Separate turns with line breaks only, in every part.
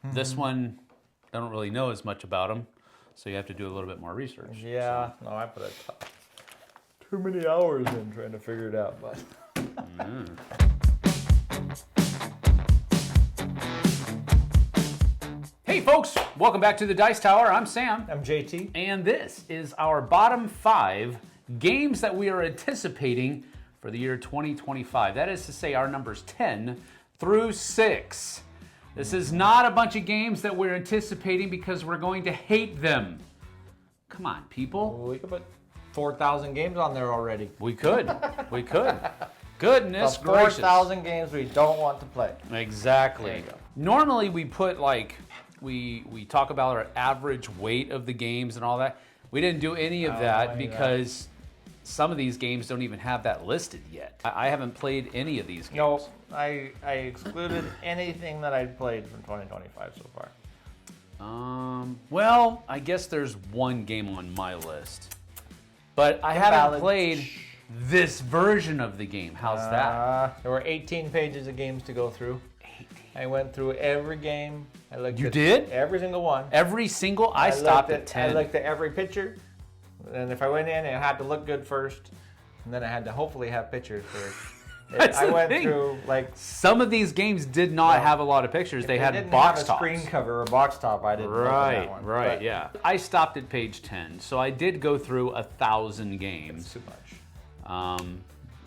This one, I don't really know as much about them, so you have to do a little bit more research.
Yeah, no, I put too many hours in trying to figure it out. But
Hey folks, welcome back to the Dice Tower. I'm Sam.
I'm JT.
And this is our bottom 5 games that we are anticipating for the year 2025. That is to say our numbers 10 through 6. This is not a bunch of games that we're anticipating because we're going to hate them. Come on, people.
We could put 4,000 games on there already.
We could. We could. Goodness
So
gracious.
4,000 games we don't want to play.
Exactly.
There you go.
Normally we put like, we talk about our average weight of the games and all that. We didn't do any of that because some of these games don't even have that listed yet. I haven't played any of these games.
No, I excluded anything that I'd played from 2025 so far.
Well, I guess there's one game on my list. But I haven't played this version of the game. How's that?
There were 18 pages of games to go through. 18. I went through every game. I looked at
did?
Every single one.
Every single? I stopped at 10.
I looked at every picture. And if I went in, it had to look good first. And then I had to hopefully have pictures first. I went through like
some of these games did not have a lot of pictures. They had box tops.
Screen cover or box top. I didn't.
Right,
that one.
right,
But
yeah. I stopped at page 10, so I did go through 1,000 games.
That's too much.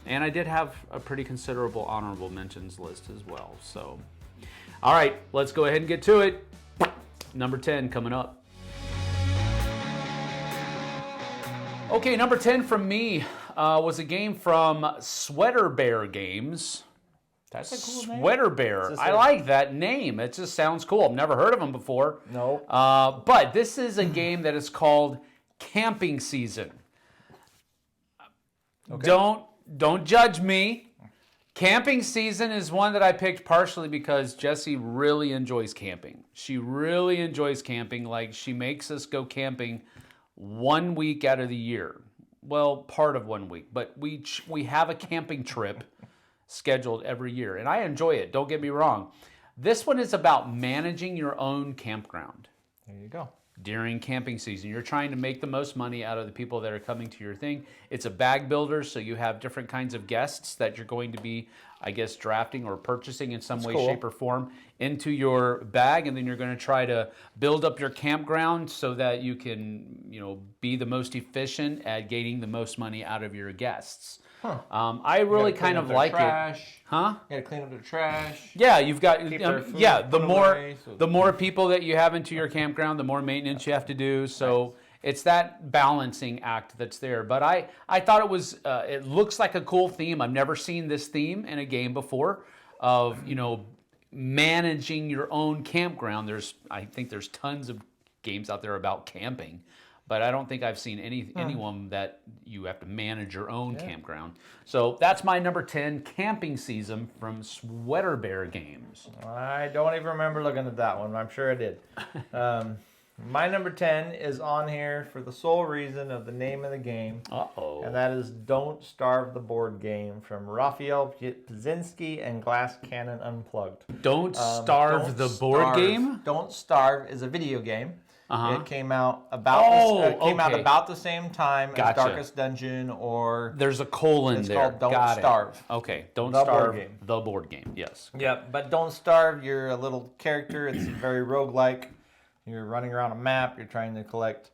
And I did have a pretty considerable honorable mentions list as well. So, all right, let's go ahead and get to it. Number 10 coming up. Okay, number 10 from me was a game from Sweater Bear Games.
That's a cool name.
Sweater Bear. I like that name. It just sounds cool. I've never heard of them before.
No.
But this is a game that is called Camping Season. Okay. Don't judge me. Camping Season is one that I picked partially because Jessie really enjoys camping. She really enjoys camping. Like, she makes us go camping 1 week out of the year. Well, part of 1 week, but we have a camping trip scheduled every year, and I enjoy it. Don't get me wrong. This one is about managing your own campground.
There you go.
During camping season, you're trying to make the most money out of the people that are coming to your thing. It's a bag builder, so you have different kinds of guests that you're going to be, I guess, drafting or purchasing in some way, shape, or form into your bag, and then you're going to try to build up your campground so that you can, be the most efficient at getting the most money out of your guests.
Huh.
I really kind of like it. Huh?
You gotta clean up the trash.
Yeah, you've got the
the
more people that you have into your campground, the more maintenance you have to do. So it's that balancing act that's there. But I thought it was it looks like a cool theme. I've never seen this theme in a game before of managing your own campground. I think there's tons of games out there about camping. But I don't think I've seen anyone that you have to manage your own campground. So that's my number 10, Camping Season from Sweater Bear Games.
I don't even remember looking at that one. I'm sure I did. My number 10 is on here for the sole reason of the name of the game.
Uh-oh.
And that is Don't Starve the Board Game from Raphael Pzinski and Glass Cannon Unplugged.
Don't Starve the Board Game?
Don't Starve is a video game.
Uh-huh.
It came out about the same time as Darkest Dungeon, or
there's a colon
it's
there.
Called Don't Starve.
Okay, Don't Starve the board game. Yes.
Yep, but Don't Starve. You're a little character. It's very roguelike. You're running around a map. You're trying to collect,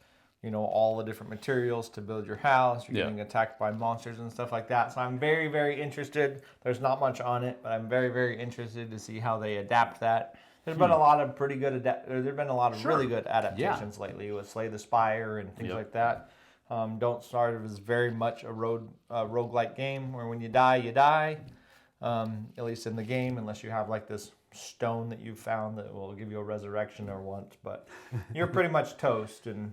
all the different materials to build your house. You're getting attacked by monsters and stuff like that. So I'm very, very interested. There's not much on it, but I'm very, very interested to see how they adapt that. There's been a lot of pretty good. There've been a lot of really good adaptations lately with Slay the Spire and things like that. Don't Starve is very much a roguelike game where when you die, you die. At least in the game, unless you have like this stone that you found that will give you a resurrection or once, but you're pretty much toast. And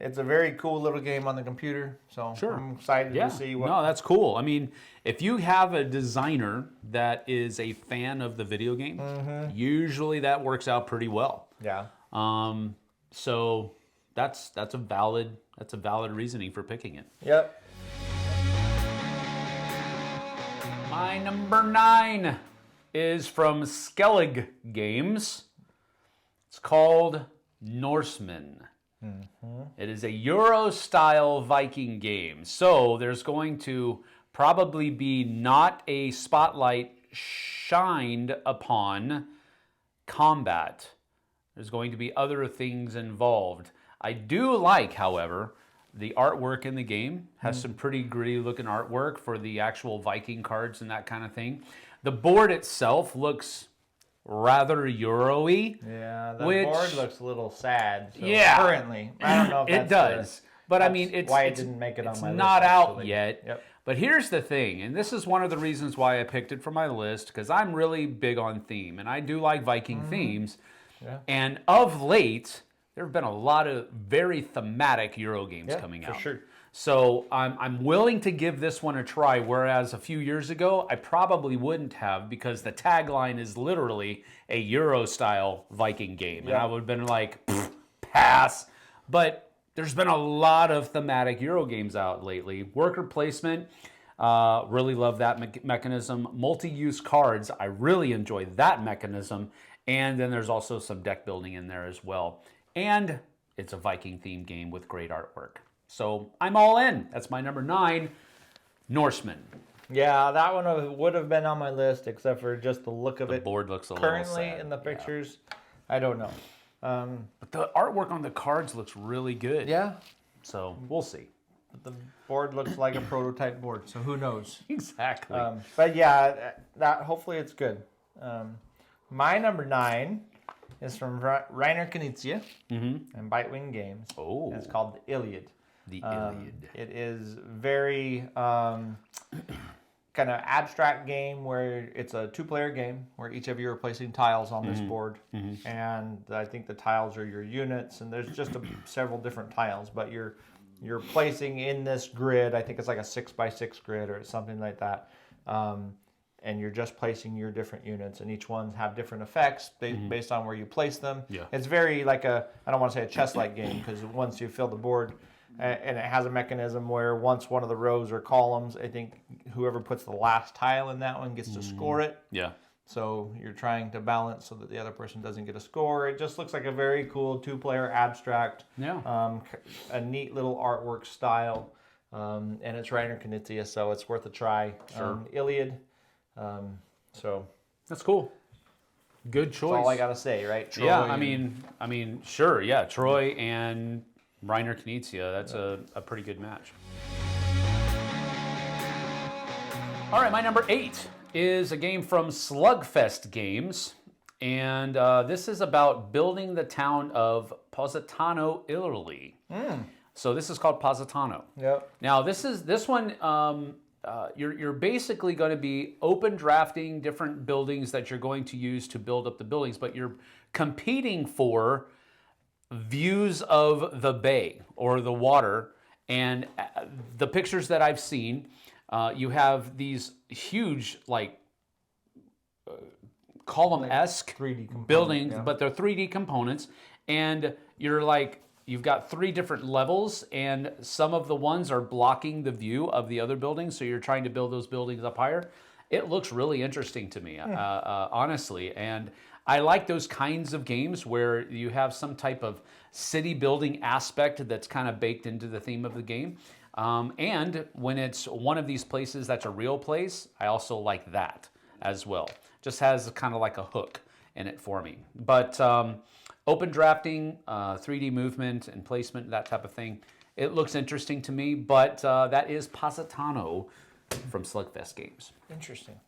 it's a very cool little game on the computer. So I'm excited to see what.
No, that's cool. I mean, if you have a designer that is a fan of the video game, usually that works out pretty well.
Yeah.
So that's a valid reasoning for picking it.
Yep.
My number 9 is from Skellig Games. It's called Norseman. It is a Euro-style Viking game. So there's going to probably be not a spotlight shined upon combat. There's going to be other things involved. I do like, however, the artwork in the game has some pretty gritty looking artwork for the actual Viking cards and that kind of thing. The board itself looks rather Euro-y.
Yeah, the board looks a little sad. So
Yeah.
Currently, I don't know if
it does. But I mean, it's
why it didn't make it on my list.
It's not out
actually.
yet.
Yep.
But here's the thing, and this is one of the reasons why I picked it for my list, because I'm really big on theme, and I do like Viking themes.
Yeah.
And of late, there have been a lot of very thematic Euro games coming out.
For sure.
So I'm willing to give this one a try, whereas a few years ago, I probably wouldn't have, because the tagline is literally a Euro-style Viking game. And I would have been like, pass. But there's been a lot of thematic Euro games out lately. Worker placement, really love that mechanism. Multi-use cards, I really enjoy that mechanism. And then there's also some deck building in there as well. And it's a Viking-themed game with great artwork. So I'm all in. That's my number 9, Norseman.
Yeah, that one would have been on my list, except for just the look of it.
The board looks a little
currently
sad.
in the pictures. I don't know.
But the artwork on the cards looks really good.
Yeah,
So we'll see.
but the board looks like a prototype board, so who knows?
Exactly.
But yeah, that hopefully it's good. My number 9 is from Reiner Knizia and Bitewing Games.
Oh.
And it's called The Iliad.
The Iliad.
It is very kind of abstract game where it's a 2-player game where each of you are placing tiles on this board, and I think the tiles are your units, and there's just several different tiles, but you're placing in this grid. I think it's like a 6x6 grid or something like that. And you're just placing your different units, and each ones have different effects based on where you place them.
Yeah.
It's very like I don't want to say a chess-like game, because once you fill the board, and it has a mechanism where once one of the rows or columns, I think whoever puts the last tile in that one gets to score it.
Yeah.
So you're trying to balance so that the other person doesn't get a score. It just looks like a very cool 2-player abstract.
Yeah.
A neat little artwork style. And it's Reiner Knizia, so it's worth a try.
Sure.
Iliad. So
That's cool. Good choice.
that's all I gotta say, right? Troy
Yeah, I mean, sure, yeah. Troy and Reiner Knizia, that's a pretty good match. All right, my number 8 is a game from Slugfest Games, and this is about building the town of Positano, Italy. So this is called Positano.
Yep.
Now this one, you're basically going to be open drafting different buildings that you're going to use to build up the buildings, but you're competing for views of the bay or the water. And the pictures that I've seen, you have these huge, like, column-esque
3D component,
buildings,
yeah.
but they're 3D components, and you've got 3 different levels, and some of the ones are blocking the view of the other buildings, so you're trying to build those buildings up higher. It looks really interesting to me, honestly, and I like those kinds of games where you have some type of city building aspect that's kind of baked into the theme of the game. And when it's one of these places that's a real place, I also like that as well. Just has kind of like a hook in it for me. But open drafting, 3D movement and placement, that type of thing, it looks interesting to me. But that is Positano from Slugfest Games.
Interesting.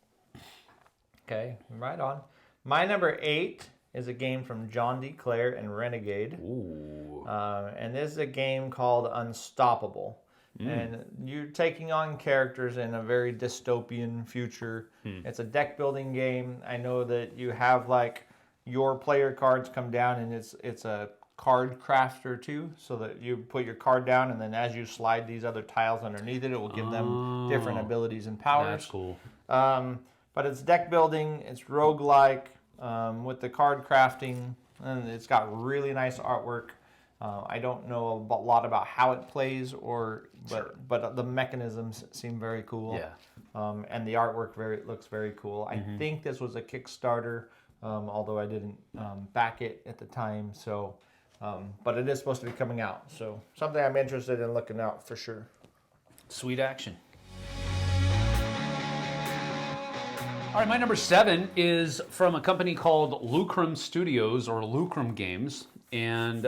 Okay, right on. My number 8 is a game from John D. Clare and Renegade.
Ooh.
And this is a game called Unstoppable. And you're taking on characters in a very dystopian future. It's a deck building game. I know that you have like your player cards come down, and it's a card crafter too, so that you put your card down, and then as you slide these other tiles underneath it, it will give them different abilities and powers.
That's cool.
But it's deck building, it's roguelike, with the card crafting, and it's got really nice artwork. I don't know a lot about how it plays, but the mechanisms seem very cool.
Yeah.
And the artwork looks very cool. I think this was a Kickstarter. although I didn't back it at the time. So, but it is supposed to be coming out. So something I'm interested in looking out for sure.
Sweet action. All right, my number 7 is from a company called Lucrum Studios or Lucrum Games. And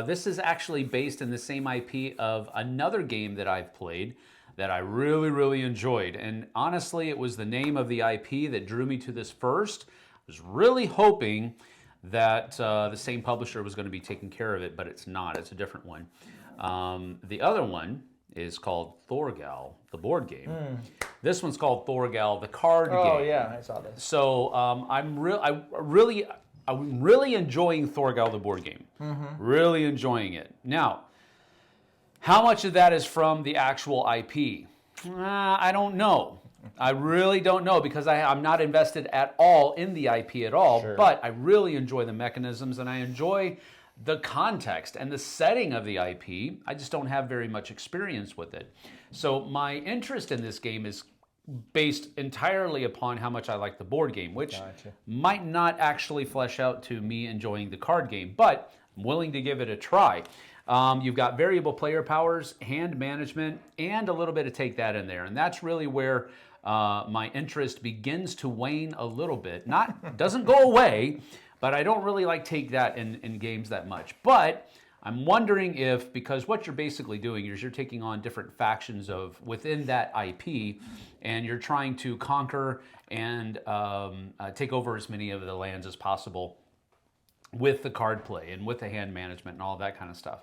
this is actually based in the same IP of another game that I've played that I really, really enjoyed. And honestly, it was the name of the IP that drew me to this first. I was really hoping that the same publisher was going to be taking care of it, but it's not. It's a different one. The other one is called Thorgal, the board game. This one's called Thorgal, the card game.
Oh yeah, I saw this.
So I'm really enjoying Thorgal, the board game. Really enjoying it. Now, how much of that is from the actual IP? I don't know. I really don't know because I'm not invested at all in the IP at all.
Sure.
But I really enjoy the mechanisms and I enjoy the context and the setting of the IP. I just don't have very much experience with it. So my interest in this game is based entirely upon how much I like the board game, which might not actually flesh out to me enjoying the card game, but I'm willing to give it a try. You've got variable player powers, hand management, and a little bit of take that in there. And that's really where my interest begins to wane a little bit. Doesn't go away, but I don't really like take that in games that much. But I'm wondering if, because what you're basically doing is you're taking on different factions within that IP, and you're trying to conquer and take over as many of the lands as possible with the card play and with the hand management and all that kind of stuff.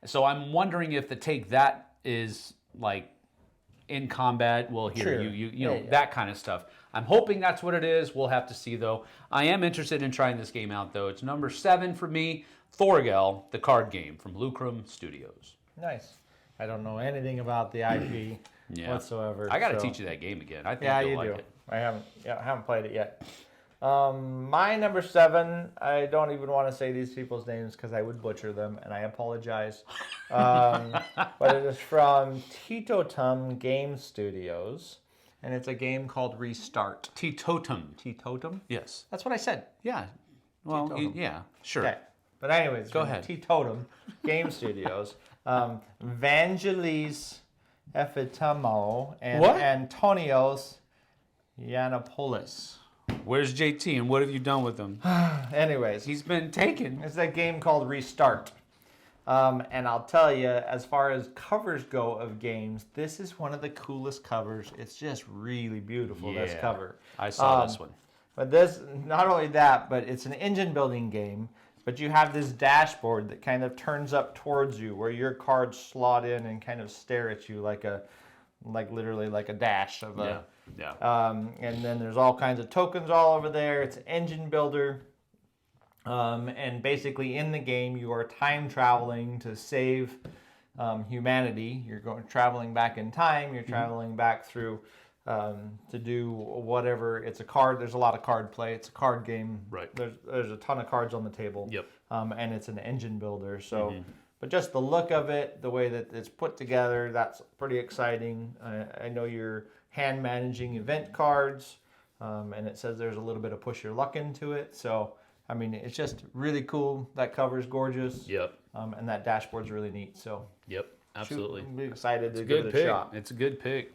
So I'm wondering if the take that is like in combat, well, here,
Sure.
you know, that kind of stuff. I'm hoping that's what it is. We'll have to see, though. I am interested in trying this game out, though. It's number 7 for me, Thorgal, the card game from Lucrum Studios.
Nice. I don't know anything about the IP whatsoever.
I got to teach you that game again. I think you'll
you
like
do.
it.
I haven't played it yet. My number 7, I don't even want to say these people's names because I would butcher them, and I apologize. But it is from Teetotum Game Studios, and it's a game called Restart.
Teetotum.
Teetotum?
Yes.
That's what I said.
Yeah. Well,
Teetotum.
yeah, sure.
Okay. But anyways,
Go
from
ahead.
Teetotum Game Studios, Vangelis Efitamo and
What?
Antonios Yiannopoulos.
Where's JT and what have you done with him?
Anyways,
He's been taken.
it's a game called Restart. And I'll tell you, as far as covers go of games, this is one of the coolest covers. It's just really beautiful, this
Yeah.
cover.
I saw this one.
But this, not only that, but it's an engine building game. But you have this dashboard that kind of turns up towards you, where your cards slot in and kind of stare at you like literally like a dash of a.
Yeah.
And then there's all kinds of tokens all over there. It's an engine builder. And basically in the game, you are time traveling to save humanity. You're traveling back in time. You're traveling back through to do whatever. It's a card. There's a lot of card play. It's a card game.
Right.
There's a ton of cards on the table.
Yep.
And it's an engine builder. So, but just the look of it, the way that it's put together, that's pretty exciting. I know you're hand managing event cards, and it says there's a little bit of push your luck into it. So, I mean, it's just really cool. That cover's gorgeous.
Yep.
And that dashboard's really neat. So,
Yep. Absolutely.
I'm excited to
Good
give it
pick.
a shot.
It's a good pick.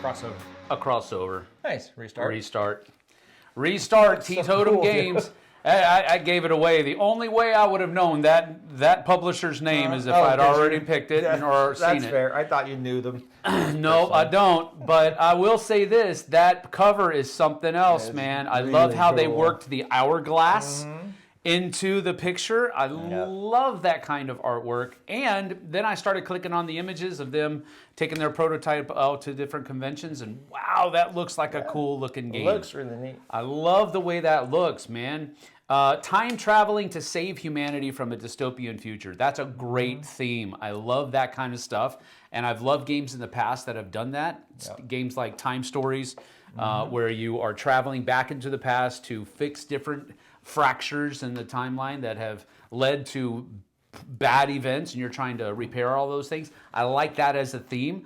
Crossover.
A crossover.
Nice. Restart.
Restart. Teetotum
cool,
Games.
dude.
I gave it away. The only way I would have known that publisher's name is if I'd already picked it or seen
That's
it.
fair. I thought you knew them.
No, I don't. But I will say this: that cover is something else, man. I love
really
how they
cool.
worked the hourglass into the picture. I love that kind of artwork. And then I started clicking on the images of them taking their prototype out to different conventions, and wow, that looks like a cool looking game.
Looks really neat.
I love the way that looks, man. Time traveling to save humanity from a dystopian future. That's a great theme. I love that kind of stuff. And I've loved games in the past that have done that. Games like Time Stories, where you are traveling back into the past to fix different fractures in the timeline that have led to bad events and you're trying to repair all those things. I like that as a theme.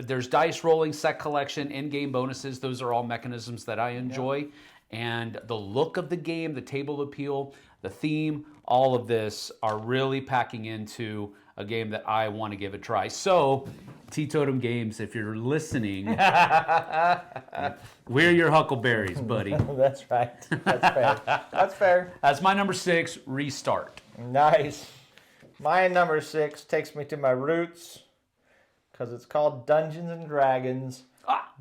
There's dice rolling, set collection, in-game bonuses. Those are all mechanisms that I enjoy. And the look of the game, the table appeal, the theme, all of this are really packing into a game that I want to give a try. So, Teetotum Games, if you're listening, we're your huckleberries, buddy.
That's right. That's fair. That's fair.
That's my number 6, Restart.
Nice. My number 6 takes me to my roots because it's called Dungeons and Dragons,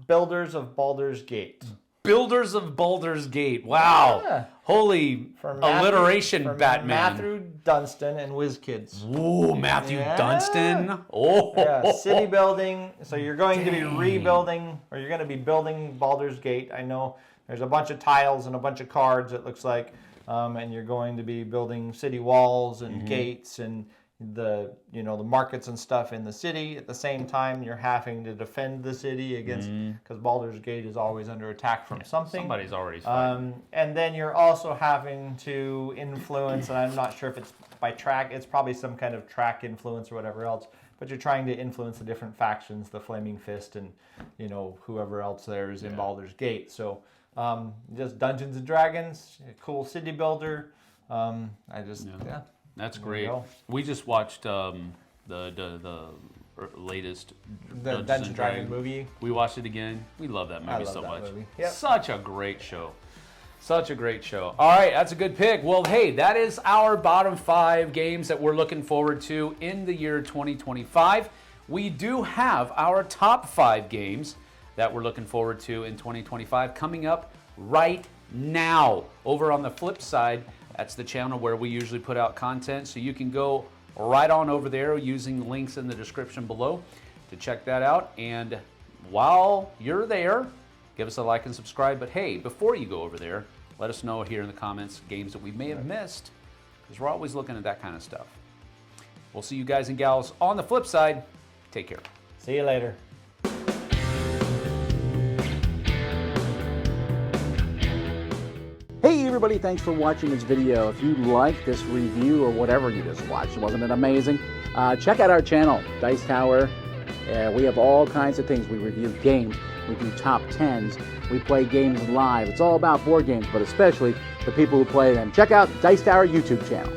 Builders of Baldur's Gate.
Builders of Baldur's Gate. Wow.
Yeah.
Holy alliteration, Batman.
Matthew Dunstan and WizKids.
Ooh, Matthew Dunstan. Oh.
Yeah, city building. So you're going to be rebuilding, or you're going to be building Baldur's Gate. I know there's a bunch of tiles and a bunch of cards, it looks like. And you're going to be building city walls and gates and the markets and stuff in the city. At the same time, you're having to defend the city against, because Baldur's Gate is always under attack from something.
Somebody's already fighting.
And then you're also having to influence, and I'm not sure if it's by track, it's probably some kind of track influence or whatever else, but you're trying to influence the different factions, the Flaming Fist and, whoever else there is in Baldur's Gate. So just Dungeons and Dragons, a cool city builder.
That's great. We just watched the latest
Dungeons and Dragons movie.
We watched it again. We love that movie so much.
Yep.
Such a great show. Such a great show. All right, that's a good pick. Well, hey, that is our bottom 5 games that we're looking forward to in the year 2025. We do have our top 5 games that we're looking forward to in 2025 coming up right now over on the Flipside. That's the channel where we usually put out content, so you can go right on over there using links in the description below to check that out. And while you're there, give us a like and subscribe. But hey, before you go over there, let us know here in the comments games that we may have missed, because we're always looking at that kind of stuff. We'll see you guys and gals on the flip side. Take care.
See you later.
Hey everybody, thanks for watching this video. If you like this review or whatever you just watched, wasn't it amazing? Check out our channel, Dice Tower. We have all kinds of things. We review games, we do top 10s, we play games live. It's all about board games, but especially the people who play them. Check out Dice Tower YouTube channel.